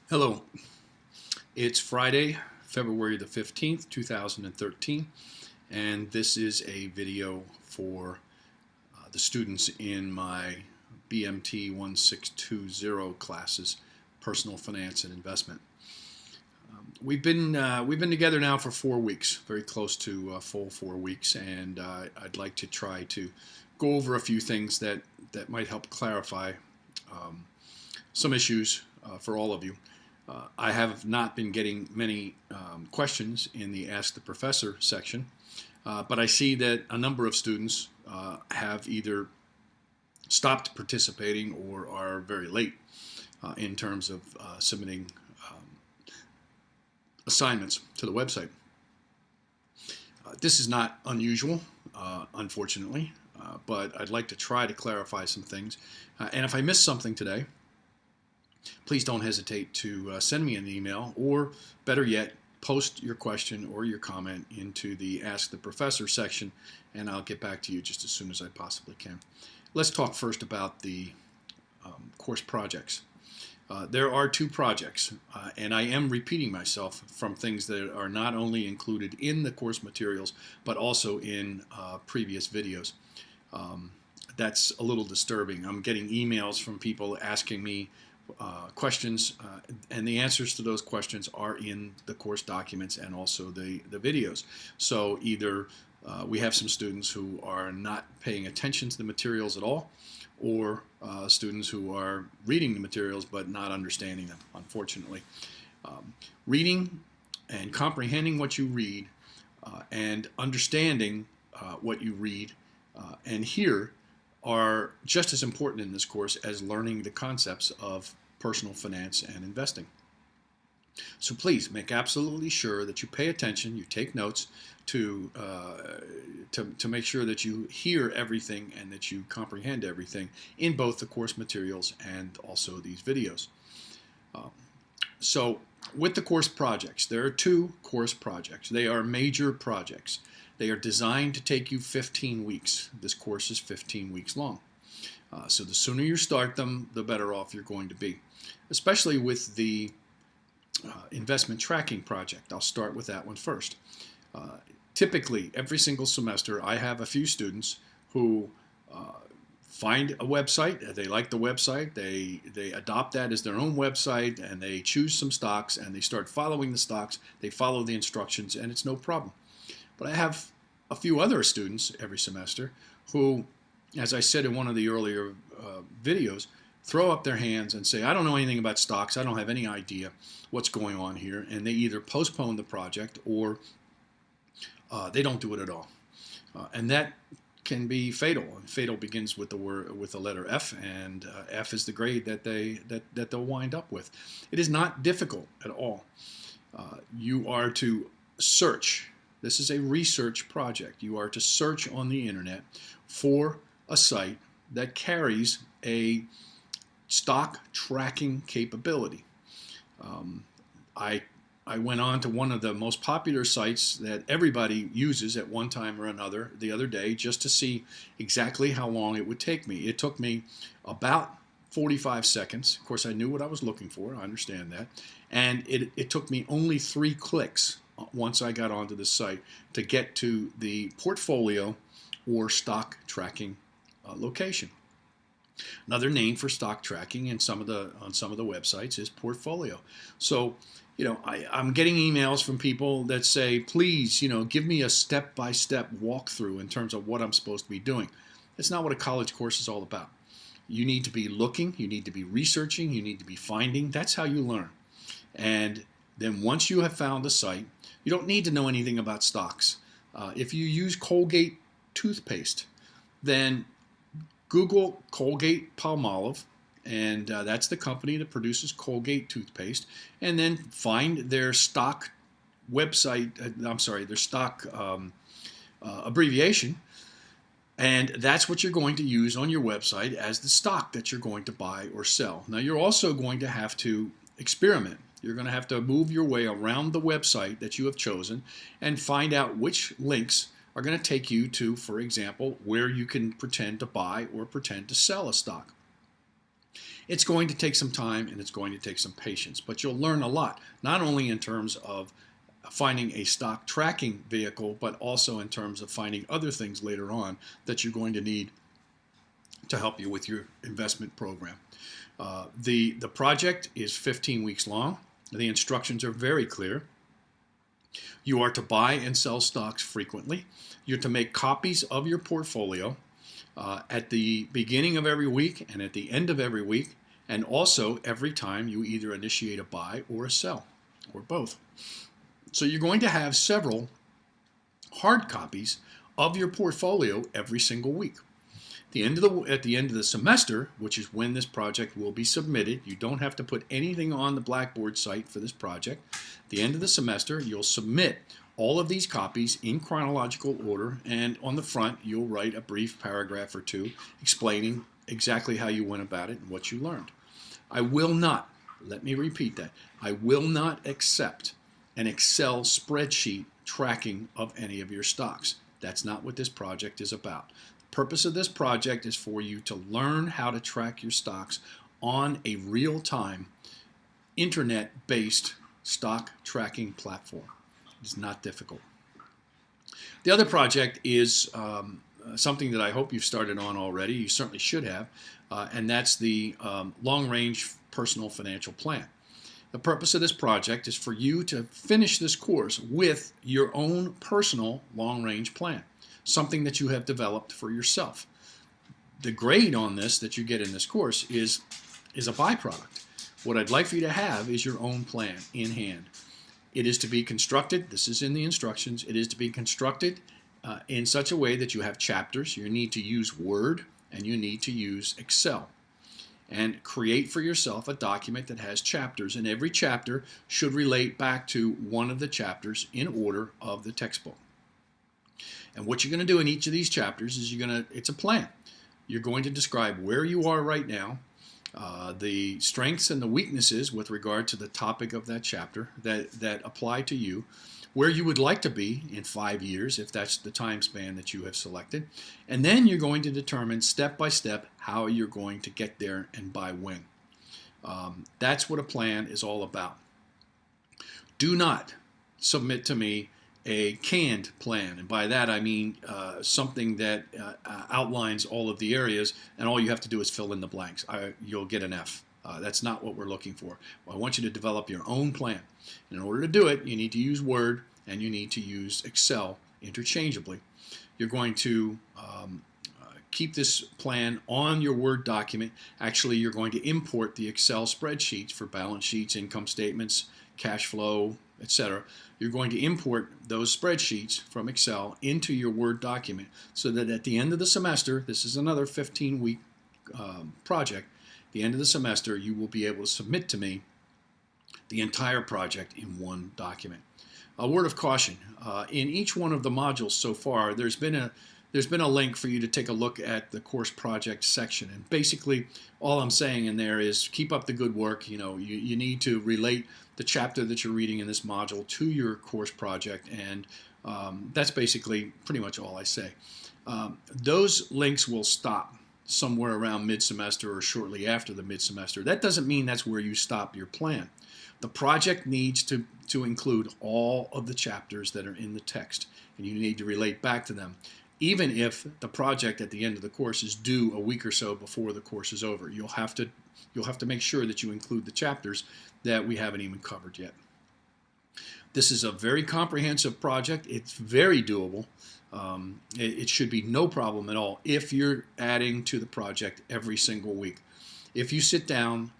Hello, it's Friday, February the 15th, 2013, and this is a video for the students in my BMT 1620 classes, Personal Finance and Investment. We've been together now for 4 weeks, very close to a full 4 weeks, and I'd like to try to go over a few things that might help clarify some issues for all of you. I have not been getting many questions in the Ask the Professor section, but I see that a number of students have either stopped participating or are very late in terms of submitting assignments to the website. This is not unusual, unfortunately, but I'd like to try to clarify some things. And if I miss something today, please don't hesitate to send me an email, or better yet, post your question or your comment into the Ask the Professor section, and I'll get back to you just as soon as I possibly can. Let's talk first about the course projects. There are 2 projects, and I am repeating myself from things that are not only included in the course materials, but also in previous videos. That's a little disturbing. I'm getting emails from people asking me questions, and the answers to those questions are in the course documents and also the videos. So either we have some students who are not paying attention to the materials at all, or students who are reading the materials but not understanding them, unfortunately. Reading and comprehending what you read and understanding what you read and hear are just as important in this course as learning the concepts of personal finance and investing. So please make absolutely sure that you pay attention, you take notes to make sure that you hear everything and that you comprehend everything in both the course materials and also these videos. So with the course projects, there are 2 course projects. They are major projects. They are designed to take you 15 weeks. This course is 15 weeks long. So the sooner you start them, the better off you're going to be, especially with the investment tracking project. I'll start with that one first. Typically, every single semester, I have a few students who find a website, they like the website, they adopt that as their own website, and they choose some stocks, and they start following the stocks, they follow the instructions, and it's no problem. But I have a few other students every semester who, as I said in one of the earlier videos, throw up their hands and say, I don't know anything about stocks, I don't have any idea what's going on here, and they either postpone the project or they don't do it at all. And that can be fatal. Fatal begins with the letter F, and F is the grade that they'll wind up with. It is not difficult at all. You are to search. This is a research project. You are to search on the internet for a site that carries a stock tracking capability. I went on to one of the most popular sites that everybody uses at one time or another the other day just to see exactly how long it would take me. It took me about 45 seconds. Of course, I knew what I was looking for. I understand that. And it took me only 3 clicks once I got onto the site to get to the portfolio or stock tracking location. Another name for stock tracking on some of the websites is portfolio. So, I'm getting emails from people that say, please, give me a step-by-step walkthrough in terms of what I'm supposed to be doing. That's not what a college course is all about. You need to be looking, you need to be researching, you need to be finding. That's how you learn. And then once you have found a site, you don't need to know anything about stocks. If you use Colgate toothpaste, then Google Colgate-Palmolive, and that's the company that produces Colgate toothpaste, and then find their stock website, their stock abbreviation, and that's what you're going to use on your website as the stock that you're going to buy or sell. Now, you're also going to have to experiment. You're going to have to move your way around the website that you have chosen and find out which links are going to take you to, for example, where you can pretend to buy or pretend to sell a stock. It's going to take some time and it's going to take some patience, but you'll learn a lot, not only in terms of finding a stock tracking vehicle, but also in terms of finding other things later on that you're going to need to help you with your investment program. The project is 15 weeks long. The instructions are very clear. You are to buy and sell stocks frequently. You're to make copies of your portfolio at the beginning of every week and at the end of every week, and also every time you either initiate a buy or a sell, or both. So you're going to have several hard copies of your portfolio every single week. At the end of the semester, which is when this project will be submitted, you don't have to put anything on the Blackboard site for this project. At the end of the semester, you'll submit all of these copies in chronological order, and on the front, you'll write a brief paragraph or two explaining exactly how you went about it and what you learned. I will not, let me repeat that, I will not accept an Excel spreadsheet tracking of any of your stocks. That's not what this project is about. The purpose of this project is for you to learn how to track your stocks on a real-time, internet-based stock tracking platform. It's not difficult. The other project is something that I hope you've started on already. You certainly should have, and that's the long-range personal financial plan. The purpose of this project is for you to finish this course with your own personal long-range plan, something that you have developed for yourself. The grade on this that you get in this course is a byproduct. What I'd like for you to have is your own plan in hand. It is to be constructed, this is in the instructions, it is to be constructed in such a way that you have chapters. You need to use Word and you need to use Excel. And create for yourself a document that has chapters, and every chapter should relate back to one of the chapters in order of the textbook. And what you're going to do in each of these chapters is it's a plan. You're going to describe where you are right now, the strengths and the weaknesses with regard to the topic of that chapter that apply to you, where you would like to be in 5 years, if that's the time span that you have selected. And then you're going to determine step by step how you're going to get there and by when. That's what a plan is all about. Do not submit to me a canned plan, and by that I mean something that outlines all of the areas and all you have to do is fill in the blanks. You'll get an F. That's not what we're looking for. I want you to develop your own plan. In order to do it, you need to use Word and you need to use Excel interchangeably. You're going to keep this plan on your Word document. Actually, you're going to import the Excel spreadsheets for balance sheets, income statements, cash flow, etc. You're going to import those spreadsheets from Excel into your Word document so that at the end of the semester, this is another 15-week project, at the end of the semester you will be able to submit to me the entire project in one document. A word of caution, in each one of the modules so far there's been a link for you to take a look at the course project section, and basically all I'm saying in there is keep up the good work. You need to relate the chapter that you're reading in this module to your course project, and that's basically pretty much all I say. Those links will stop somewhere around mid-semester or shortly after the mid-semester. That doesn't mean that's where you stop your plan. The project needs to include all of the chapters that are in the text, and you need to relate back to them. Even if the project at the end of the course is due a week or so before the course is over, you'll have to make sure that you include the chapters that we haven't even covered yet. This is a very comprehensive project. It's very doable. It should be no problem at all if you're adding to the project every single week. If you sit down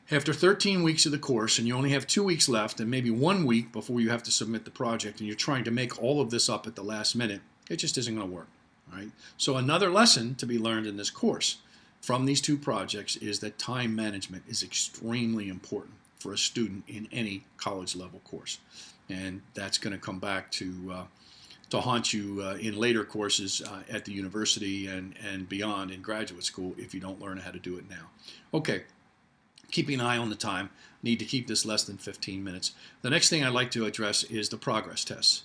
after 13 weeks of the course and you only have 2 weeks left and maybe 1 week before you have to submit the project and you're trying to make all of this up at the last minute, it just isn't going to work. All right? So another lesson to be learned in this course from these two projects is that time management is extremely important for a student in any college level course. And that's going to come back to haunt you in later courses at the university and beyond in graduate school if you don't learn how to do it now. Okay. Keeping an eye on the time, need to keep this less than 15 minutes. The next thing I'd like to address is the progress tests.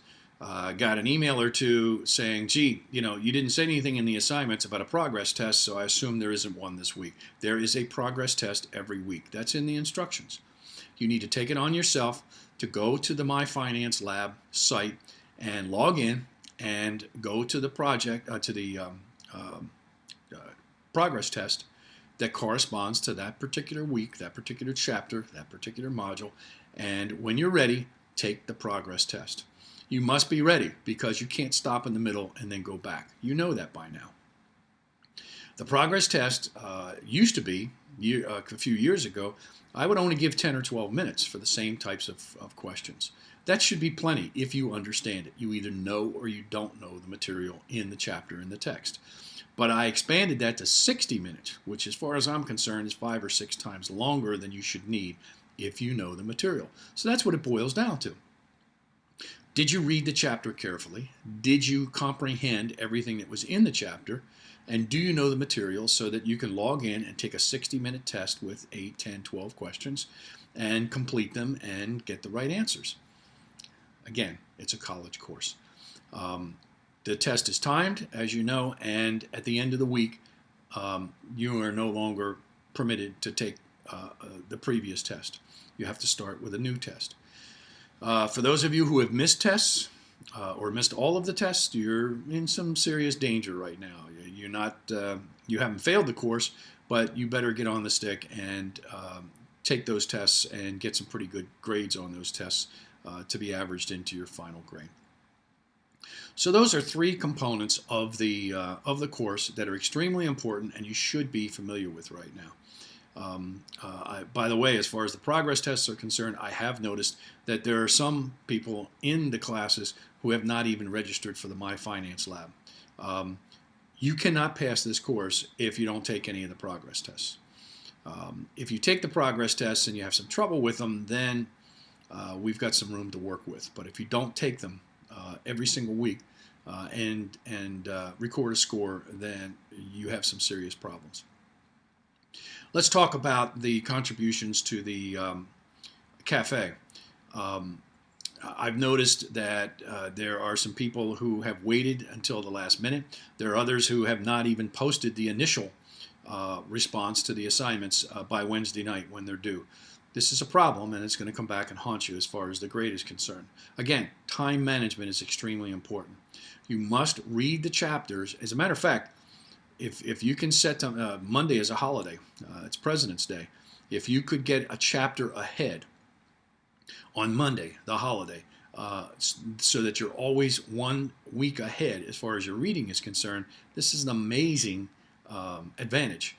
got an email or two saying, gee, you didn't say anything in the assignments about a progress test, so I assume there isn't one this week. There is a progress test every week. That's in the instructions. You need to take it on yourself to go to the My Finance Lab site and log in and go to the progress test that corresponds to that particular week, that particular chapter, that particular module. And when you're ready, take the progress test. You must be ready because you can't stop in the middle and then go back. You know that by now. The progress test used to be, a few years ago, I would only give 10 or 12 minutes for the same types of questions. That should be plenty if you understand it. You either know or you don't know the material in the chapter in the text. But I expanded that to 60 minutes, which as far as I'm concerned is 5 or 6 times longer than you should need if you know the material. So that's what it boils down to. Did you read the chapter carefully? Did you comprehend everything that was in the chapter? And do you know the material so that you can log in and take a 60-minute test with 8, 10, 12 questions and complete them and get the right answers? Again, it's a college course. The test is timed, as you know, and at the end of the week, you are no longer permitted to take the previous test. You have to start with a new test. For those of you who have missed tests or missed all of the tests, you're in some serious danger right now. You haven't failed the course, but you better get on the stick and take those tests and get some pretty good grades on those tests to be averaged into your final grade. So those are 3 components of the course that are extremely important and you should be familiar with right now. By the way, as far as the progress tests are concerned, I have noticed that there are some people in the classes who have not even registered for the My Finance Lab. You cannot pass this course if you don't take any of the progress tests. If you take the progress tests and you have some trouble with them, then we've got some room to work with. But if you don't take them every single week and record a score, then you have some serious problems. Let's talk about the contributions to the cafe. I've noticed that there are some people who have waited until the last minute. There are others who have not even posted the initial response to the assignments by Wednesday night when they're due. This is a problem, and it's going to come back and haunt you as far as the grade is concerned. Again, time management is extremely important. You must read the chapters. As a matter of fact, if you can set Monday as a holiday, it's President's Day. If you could get a chapter ahead on Monday, the holiday, so that you're always 1 week ahead as far as your reading is concerned, this is an amazing advantage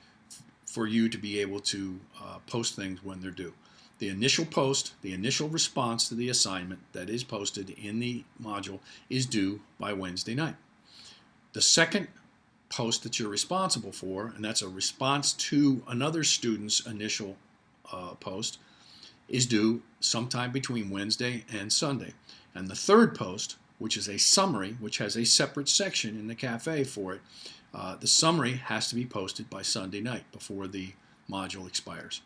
for you to be able to post things when they're due. The initial post, the initial response to the assignment that is posted in the module is due by Wednesday night. The second post that you're responsible for, and that's a response to another student's initial post, is due sometime between Wednesday and Sunday. And the third post, which is a summary, which has a separate section in the cafe for it, the summary has to be posted by Sunday night before the module expires.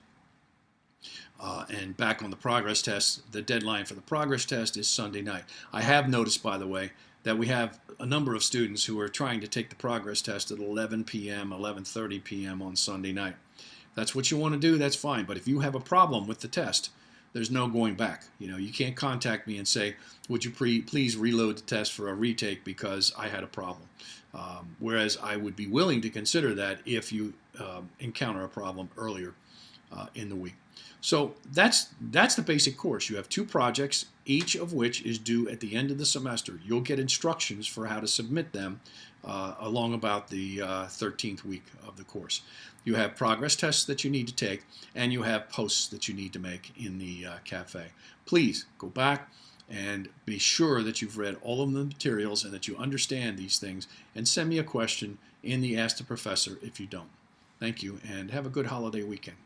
And back on the progress test, the deadline for the progress test is Sunday night. I have noticed, by the way, that we have a number of students who are trying to take the progress test at 11 p.m., 11:30 p.m. on Sunday night. If that's what you want to do, that's fine. But if you have a problem with the test, there's no going back. You can't contact me and say, would you please reload the test for a retake because I had a problem. Whereas I would be willing to consider that if you encounter a problem earlier in the week. So that's the basic course. You have 2 projects, each of which is due at the end of the semester. You'll get instructions for how to submit them along about the 13th week of the course. You have progress tests that you need to take, and you have posts that you need to make in the cafe. Please go back and be sure that you've read all of the materials and that you understand these things, and send me a question in the Ask the Professor if you don't. Thank you, and have a good holiday weekend.